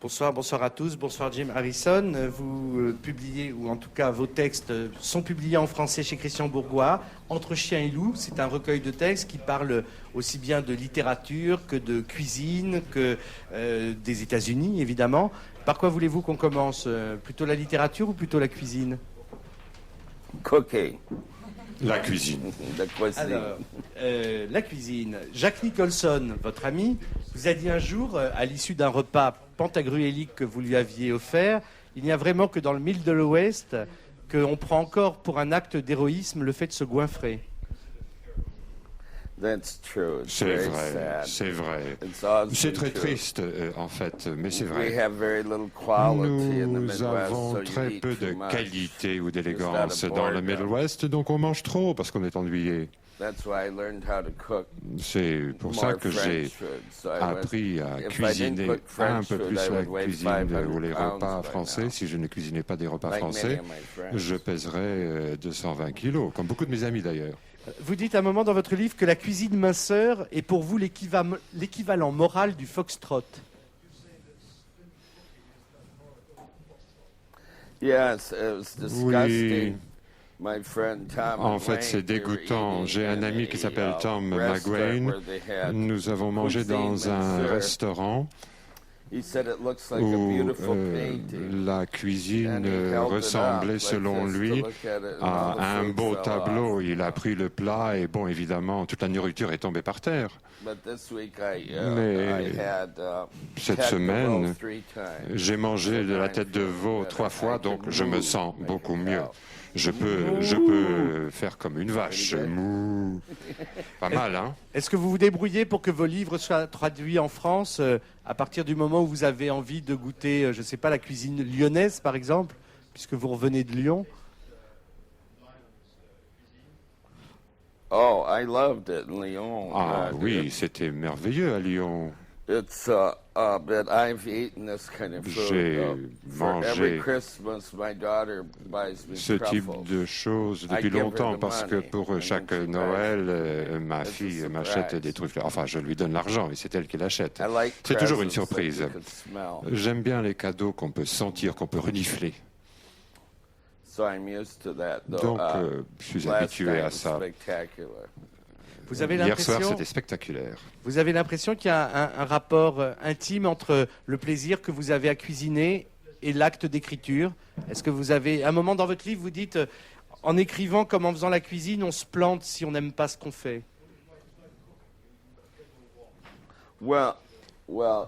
Bonsoir à tous, bonsoir Jim Harrison. Vous publiez, ou en tout cas vos textes sont publiés en français chez Christian Bourgois. Entre chien et loup, c'est un recueil de textes qui parle aussi bien de littérature que de cuisine, que des États-Unis évidemment. Par quoi voulez-vous qu'on commence? Plutôt la littérature ou plutôt la cuisine? Cooking. La cuisine. Alors, la cuisine. Jack Nicholson, votre ami, vous a dit un jour, à l'issue d'un repas pantagruélique que vous lui aviez offert, il n'y a vraiment que dans le Middle West qu'on prend encore pour un acte d'héroïsme le fait de se goinfrer. C'est vrai, c'est vrai. C'est très triste, en fait, mais c'est vrai. Nous avons très peu de qualité ou d'élégance dans le Middle West, donc on mange trop parce qu'on est ennuyé. C'est pour ça que j'ai appris à cuisiner un peu plus la cuisine ou les repas français. Si je ne cuisinais pas des repas français, je pèserais 220 kilos, comme beaucoup de mes amis d'ailleurs. Vous dites à un moment dans votre livre que la cuisine minceur est pour vous l'équivalent moral du foxtrot. Oui. En fait, c'est dégoûtant. J'ai un ami qui s'appelle Tom McGrain. Nous avons mangé dans un restaurant où la cuisine ressemblait, selon lui, à un beau tableau. Il a pris le plat et, bon, évidemment, toute la nourriture est tombée par terre. Mais cette semaine, j'ai mangé de la tête de veau 3 fois, donc je me sens beaucoup mieux. Je peux faire comme une vache. Mouh. Pas mal, hein? Est-ce que vous vous débrouillez pour que vos livres soient traduits en France à partir du moment où vous avez envie de goûter, je ne sais pas, la cuisine lyonnaise, par exemple, puisque vous revenez de Lyon? Oh, I loved it in Lyon. Ah oui, c'était merveilleux à Lyon. It's but I've eaten this kind of food. J'ai For every mangé Christmas, my daughter buys me ce type truffles. de choses depuis longtemps parce que pour chaque Noël, ma fille m'achète des truffes. Enfin, je lui donne l'argent et c'est elle qui l'achète. C'est toujours une surprise. J'aime bien les cadeaux qu'on peut sentir, qu'on peut renifler. Donc, je suis habitué à ça. Vous avez Hier soir, l'impression, c'était spectaculaire. vous avez l'impression qu'il y a un rapport intime entre le plaisir que vous avez à cuisiner et l'acte d'écriture. Est-ce que vous avez, un moment dans votre livre, vous dites, en écrivant comme en faisant la cuisine, on se plante si on n'aime pas ce qu'on fait? Well,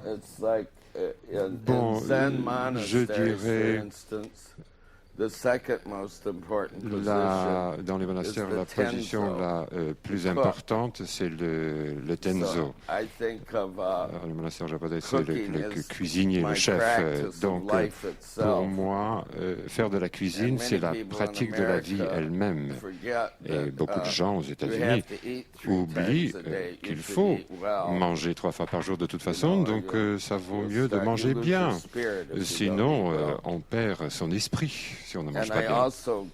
it's like in Zen monasteries, for instance, the second most important position Dans les monastères, la is the tenzo. position la plus importante, c'est le tenzo. I think of Le monastère japonais, c'est cooking le is cuisinier, le my chef. practice of Donc, life pour itself. moi, faire de la cuisine, And c'est la many people in pratique de la vie America elle-même. forget Et that, beaucoup de gens aux you États-Unis have to eat 3 oublient times a day. qu'il You faut should eat well. manger 3 fois par jour de toute façon, donc ça vaut You'll mieux de start- manger you lose bien. your spirit if you Sinon, don't eat well. on perd son esprit si on ne mange And pas I bien. also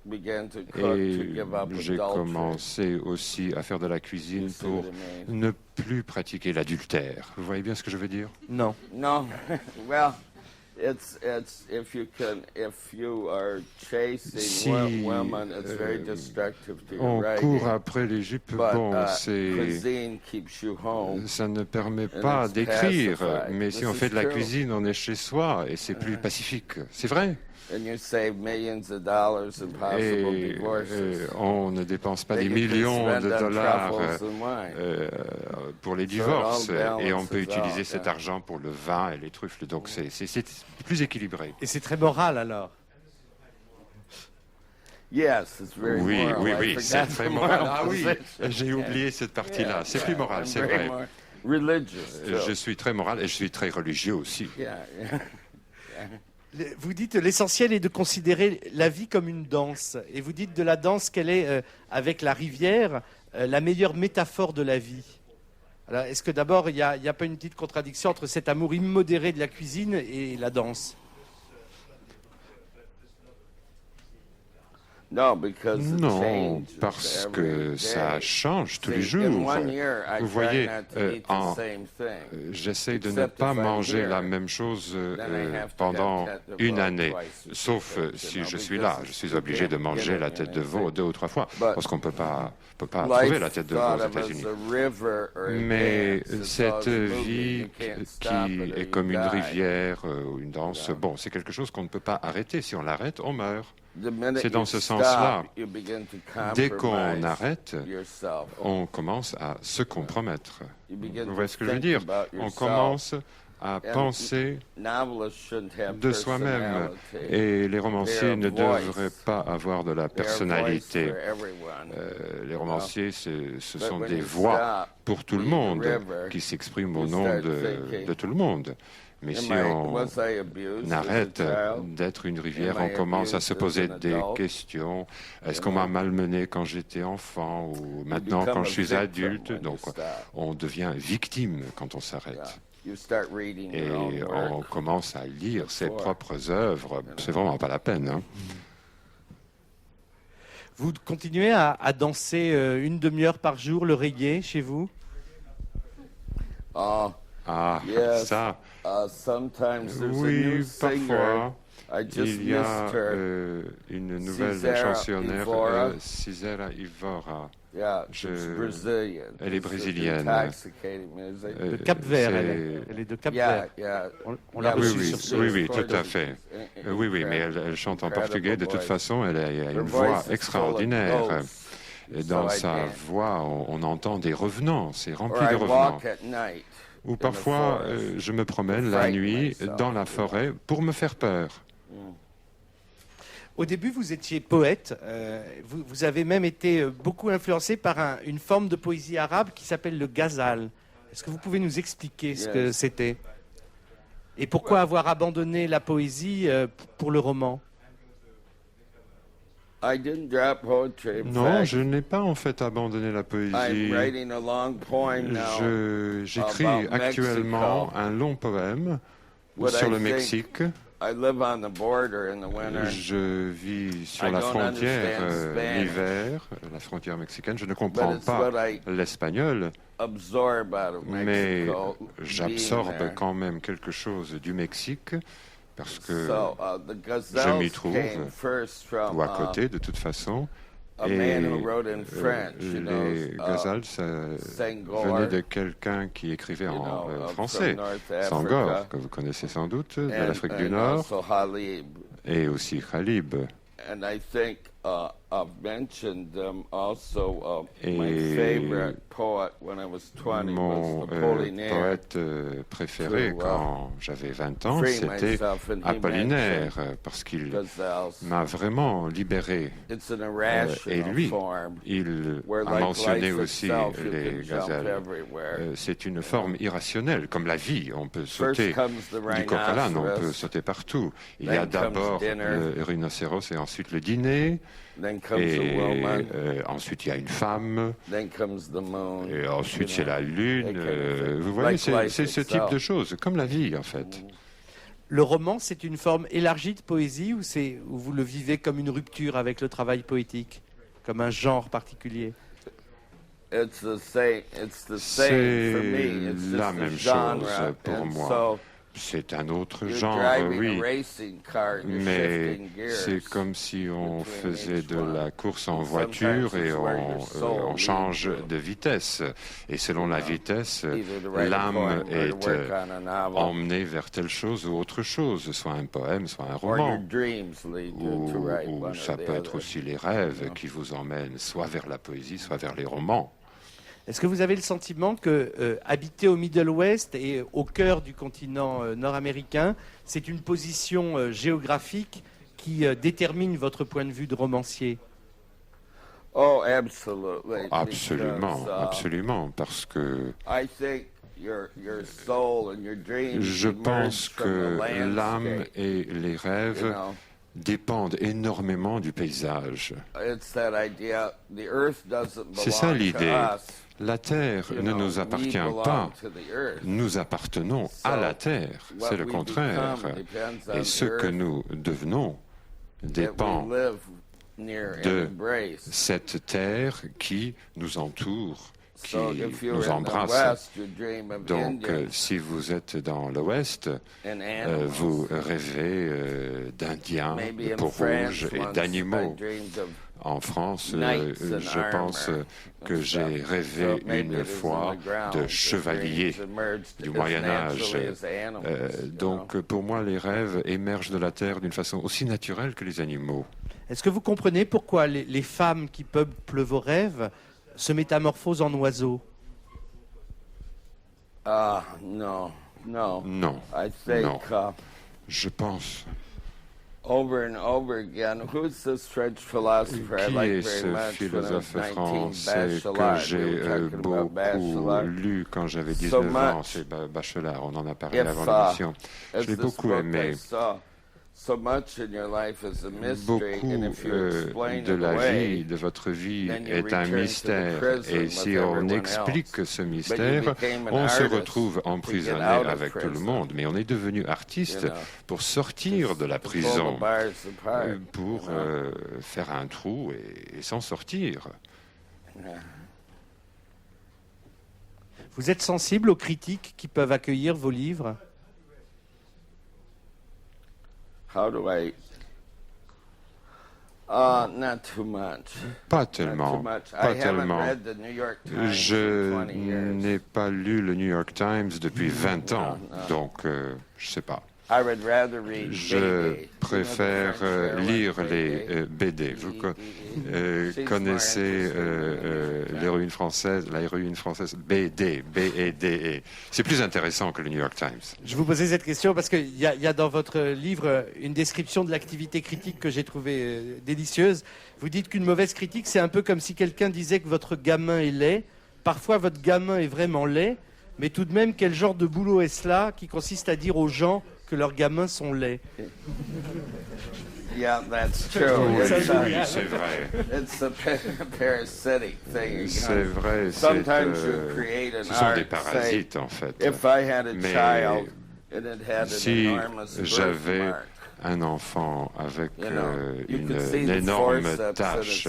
began to cook to Et give up j'ai adultery. commencé aussi à faire de la cuisine You see pour what I mean? ne plus pratiquer l'adultère. Vous voyez bien ce que je veux dire? Non. No, well, it's if you are chasing Si, women, it's very destructive to your On writing. court après les jupes, But bon, c'est... cuisine keeps you home. Ça ne permet And pas it's d'écrire, pacified. mais si This on fait is de la true. cuisine, on est chez soi et c'est plus pacifique. C'est vrai. And you save millions of dollars in possible Et divorces. on ne dépense pas That des you can millions spend de on dollars truffles and wine. pour les So it divorces all et on peut balances utiliser out, cet yeah. argent pour le vin et les truffes. Donc c'est plus équilibré. Et c'est très moral alors. Yes, it's very Oui, moral. oui, I oui, forgot c'est the très moral. moral Ah oui, position. j'ai oublié cette partie-là. Yeah, C'est yeah, plus moral, I'm c'est very vrai. religious, Je too. suis très moral et je suis très religieux aussi. Yeah, yeah. Vous dites l'essentiel est de considérer la vie comme une danse. Et vous dites de la danse qu'elle est, avec la rivière, la meilleure métaphore de la vie. Alors, est-ce que d'abord, il n'y a pas une petite contradiction entre cet amour immodéré de la cuisine et la danse? Non, parce que ça change tous les jours. Vous voyez, j'essaie de ne pas manger la même chose pendant une année, sauf si je suis là. Je suis obligé de manger la tête de veau 2 ou 3 fois, parce qu'on ne peut pas trouver la tête de veau aux États-Unis. Mais cette vie qui est comme une rivière ou une danse, bon, c'est quelque chose qu'on ne peut pas arrêter. Si on l'arrête, on meurt. C'est dans ce sens-là. Dès qu'on arrête, on commence à se compromettre. Vous voyez ce que je veux dire? On commence à penser de soi-même. Et les romanciers ne devraient pas avoir de la personnalité. Les romanciers, ce sont des voix pour tout le monde qui s'expriment au nom de tout le monde. Mais si on arrête d'être une rivière, on commence à se poser des questions. Est-ce qu'on m'a malmené quand j'étais enfant ou maintenant quand je suis adulte? Donc, on devient victime quand on s'arrête. Et on commence à lire ses propres œuvres. C'est vraiment pas la peine. Hein? Vous continuez à danser une demi-heure par jour, le reggae, chez vous? Ça. Oui, parfois. Il y a une nouvelle chansonnière, Cisera Ivora. Elle est brésilienne. De Cap-Vert, elle est de Cap-Vert. On l'a reçue sur ce... Oui, tout à fait. Oui, mais elle chante en portugais. De toute façon, elle a une voix extraordinaire. Et dans sa voix, on entend des revenants. C'est rempli de revenants. Ou parfois, je me promène la nuit dans la forêt pour me faire peur. Au début, vous étiez poète. Vous avez même été beaucoup influencé par une forme de poésie arabe qui s'appelle le ghazal. Est-ce que vous pouvez nous expliquer ce que c'était? Et pourquoi avoir abandonné la poésie pour le roman? Non, je n'ai pas en fait abandonné la poésie. J'écris actuellement un long poème sur le Mexique. Je vis sur la frontière l'hiver, la frontière mexicaine. Je ne comprends pas l'espagnol, mais j'absorbe quand même quelque chose du Mexique. Parce que je m'y trouve, ou à côté de toute façon, et les ghazals venaient de quelqu'un qui écrivait en français, Senghor, que vous connaissez sans doute, de l'Afrique du Nord, et aussi Khalib. Mon poète préféré quand j'avais 20 ans, c'était Apollinaire, parce qu'il m'a vraiment libéré. Et lui, il a mentionné aussi les ghazals. C'est une forme irrationnelle, comme la vie. On peut sauter du coq à l'âne, on peut sauter partout. Il y a d'abord le rhinocéros et ensuite le dîner. Et ensuite, il y a une femme. Et ensuite, c'est la lune. Vous voyez, c'est ce type de choses, comme la vie, en fait. Le roman, c'est une forme élargie de poésie ou vous le vivez comme une rupture avec le travail poétique, comme un genre particulier? C'est la même chose pour moi. C'est un autre genre, oui, mais c'est comme si on faisait de la course en voiture et on change de vitesse. Et selon la vitesse, l'âme est emmenée vers telle chose ou autre chose, soit un poème, soit un roman. Ou ça peut être aussi les rêves qui vous emmènent soit vers la poésie, soit vers les romans. Est-ce que vous avez le sentiment que habiter au Middle West et au cœur du continent nord-américain, c'est une position géographique qui détermine votre point de vue de romancier? Absolument, parce que je pense que l'âme et les rêves dépendent énormément du paysage. C'est ça l'idée. La Terre ne nous appartient pas, nous appartenons à la Terre, c'est le contraire. Et ce que nous devenons dépend de cette terre qui nous entoure, qui nous embrasse. Donc, si vous êtes dans l'Ouest, vous rêvez d'Indiens, de peau rouge et d'animaux. En France, je pense que j'ai rêvé une fois de chevaliers du Moyen-Âge. Donc, pour moi, les rêves émergent de la terre d'une façon aussi naturelle que les animaux. Est-ce que vous comprenez pourquoi les femmes qui peuplent vos rêves se métamorphosent en oiseaux? Non. Non. Je pense. Over and over again, who's this French philosopher I like very much? Qui est ce philosophe français que j'ai beaucoup lu quand j'avais 19 ans? C'est Bachelard, on en a parlé avant l'émission. Je l'ai beaucoup aimé. Beaucoup de la vie, de votre vie, est un mystère. Et si on explique ce mystère, on se retrouve emprisonné avec tout le monde. Mais on est devenu artiste pour sortir de la prison, pour faire un trou et s'en sortir. Vous êtes sensible aux critiques qui peuvent accueillir vos livres? How do I? Not too much. Pas tellement. Pas tellement. Je n'ai pas lu le New York Times depuis 20 ans, donc je sais pas. Je préfère lire les BD. Vous connaissez l'héroïne française, BD, B-E-D-E. C'est plus intéressant que le New York Times. Je vous posais cette question parce qu'il y a dans votre livre une description de l'activité critique que j'ai trouvée délicieuse. Vous dites qu'une mauvaise critique, c'est un peu comme si quelqu'un disait que votre gamin est laid. Parfois, votre gamin est vraiment laid, mais tout de même, quel genre de boulot est-ce là qui consiste à dire aux gens que leurs gamins sont laids? Yeah, that's true. Oui, c'est vrai. It's a parasitic thing. C'est vrai. Ce sont des parasites, en fait. Mais si j'avais un enfant avec une énorme tache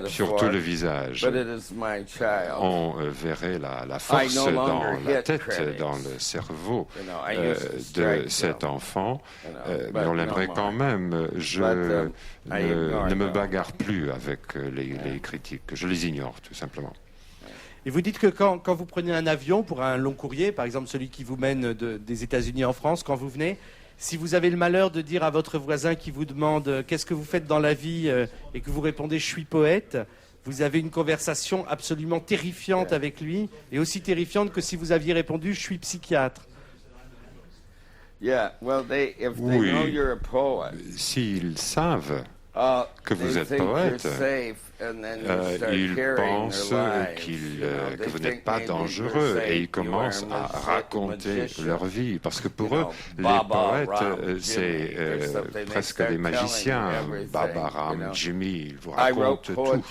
sur tout le visage, on verrait la force dans la tête, dans le cerveau de cet enfant, mais on l'aimerait quand même. Je ne me bagarre plus avec les critiques, je les ignore tout simplement. Et vous dites que quand vous prenez un avion pour un long courrier, par exemple celui qui vous mène des États-Unis en France, quand vous venez, si vous avez le malheur de dire à votre voisin qui vous demande « Qu'est-ce que vous faites dans la vie ?» et que vous répondez « Je suis poète », vous avez une conversation absolument terrifiante avec lui, et aussi terrifiante que si vous aviez répondu « Je suis psychiatre ». Oui, s'ils savent que vous êtes poète, ils pensent que vous n'êtes pas dangereux et ils commencent à raconter leur vie. Parce que pour eux, les poètes, c'est presque des magiciens. Baba, Ram, Jimmy, ils vous racontent tout.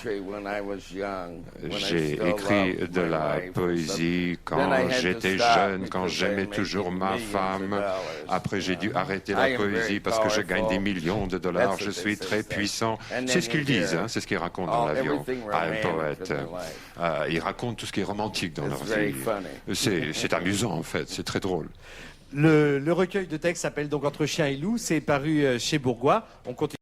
J'ai écrit de la poésie quand j'étais jeune, quand j'aimais toujours ma femme. Après, j'ai dû arrêter la poésie parce que je gagne des millions de dollars. Je suis très puissant. C'est ce qu'ils disent, hein, c'est ce qu'ils racontent dans l'avion à un poète. Ils racontent tout ce qui est romantique dans leur vie. C'est amusant, en fait, c'est très drôle. Le recueil de textes s'appelle donc Entre chien et loup, c'est paru chez Bourgois. On continue.